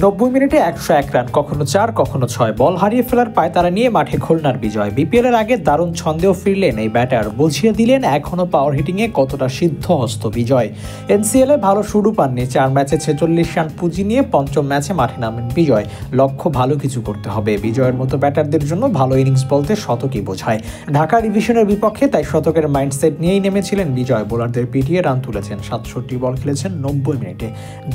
90 মিনিটে 101 রান, কখনো 4 কখনো 6 বল হারিয়ে ফেলার পায়তারা নিয়ে মাঠে খুলনার বিজয়। বিপিএল এর আগে দারুণ ছন্দেও ফিরলেন এই ব্যাটার, বুঝিয়ে দিলেন এখনো পাওয়ার হিটিংয়ে কতটা সিদ্ধহস্ত বিজয়। এনসিএল এ ভালো শুরু পাননি, 4 ম্যাচে 46 রান পুঁজি নিয়ে পঞ্চম ম্যাচে মাঠে নামেন বিজয়। লক্ষ্য ভালো কিছু করতে হবে, বিজয়ের মতো ব্যাটারদের জন্য ভালো ইনিংস বলতে শতকই বোঝায়। ঢাকা ডিভিশনের বিপক্ষে তাই শতকের মাইন্ডসেট নিয়েই নেমেছিলেন বিজয়। বোলারদের পিটিয়ে রান তুলেছেন, 67 বল খেলেছেন 90 মিনিটে।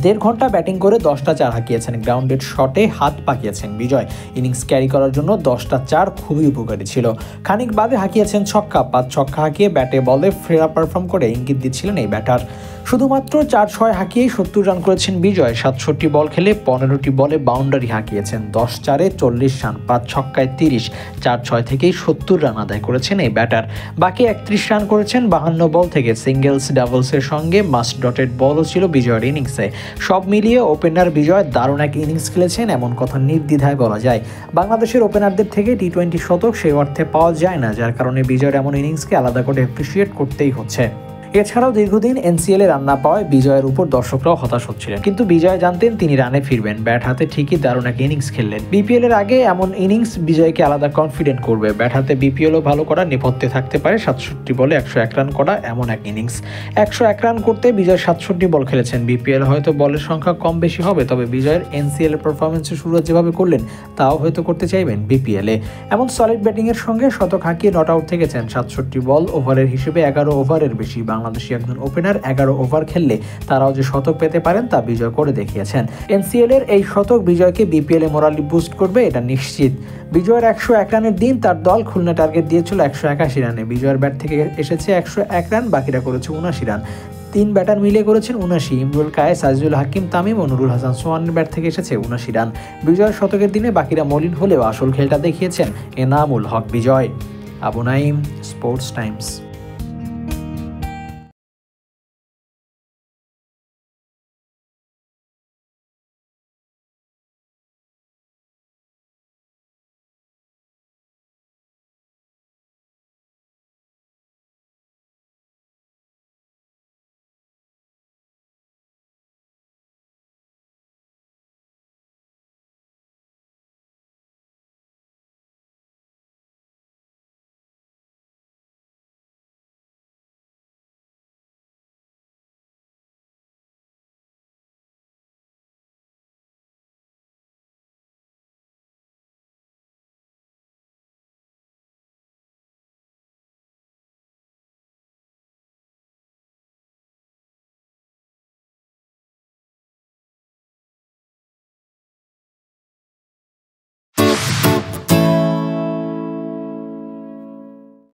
1.5 ঘন্টা ব্যাটিং করে 10টা 4 হাঁকিয়েছেন, গ্রাউন্ডেড শটে হাত পাকিয়েছেন বিজয়। ইনিংস ক্যারি করার জন্য 10টা 4 খুবই উপকারী ছিল। খানিক বাদে হাঁকিয়েছেন ছক্কা, 5 ছক্কা হাঁকিয়ে ব্যাটে বলে ফেরা পারফর্ম করে ইঙ্গিত দিচ্ছিলেন এই ব্যাটার। শুধুমাত্র 4-6 হাঁকিয়েই 70 রান করেছেন বিজয়। 67 বল খেলে 15টি বলে বাউন্ডারি হাঁকিয়েছেন, 10-4-এ 40 রান, 5 ছক্কায় 30, 4-6 থেকেই 70 রান আদায় করেছেন এই ব্যাটার। বাকি 31 রান করেছেন 52 বল থেকে। সিঙ্গেলস ডাবলসের সঙ্গে মাস্ট ডটেড বলও ছিল বিজয়ের ইনিংসে। সব মিলিয়ে ওপেনার বিজয় দারুণ এক ইনিংস খেলেছেন, এমন কথা নির্দ্বিধায় বলা যায়। বাংলাদেশের ওপেনারদের থেকে টি-20 শতক সেই অর্থে পাওয়া যায় না, যার কারণে বিজয়ের এমন ইনিংসকে আলাদা করে অ্যাপ্রিসিয়েট করতেই হচ্ছে। এছাড়াও দীর্ঘদিন এনসিএল এ রান না পাওয়ায় বিজয়ের উপর দর্শকরাও হতাশ হচ্ছিলেন, কিন্তু বিজয় জানতেন তিনি রানে ফিরবেন। ব্যাট হাতে ঠিকই দারুণ এক ইনিংস খেললেন। বিপিএল এর আগে এমন ইনিংস বিজয়কে আলাদা কনফিডেন্ট করবে। ব্যাট হাতে বিপিএলও ভালো করা নেপথ্যে থাকতে পারে 67 বলে 101 রান করা এমন এক ইনিংস। 101 রান করতে বিজয় 67 বল খেলেছেন। বিপিএল হয়তো বলের সংখ্যা কম বেশি হবে, তবে বিজয়ের এনসিএল এর পারফরমেন্সের শুরুয়াত যেভাবে করলেন তাও হয়তো করতে চাইবেন বিপিএল এ। এমন সলিড ব্যাটিং এর সঙ্গে শতক হাঁকিয়ে নট আউট থেকেছেন। 67 বল ওভারের হিসেবে 11 ওভারের বেশি। বাংলাদেশি একজন ওপেনার 11 ওভার খেললে তারাও যে শতক পেতে পারেন তা বিজয় করে দেখিয়েছেন। এনসিএল এর এই শতক বিজয়কে বিপিএল এ মোরালি বুস্ট করবে, এটা নিশ্চিত। বিজয়ের 101 রানের দিন তার দল খুলনা টার্গেট দিয়েছিল 181 রানে। বিজয়ের ব্যাট থেকে এসেছে 101 রান, বাকিরা করেছে 79 রান। 3 ব্যাটার মিলে করেছেন 79। ইমরুল কায়েস, আজিজুল হাকিম তামিম ও নুরুল হাসান সোহানের ব্যাট থেকে এসেছে 79 রান। বিজয়ের শতকের দিনে বাকিরা মলিন হলেও আসল খেলটা দেখিয়েছেন এনামুল হক বিজয়। Abu Naim, Sports Times.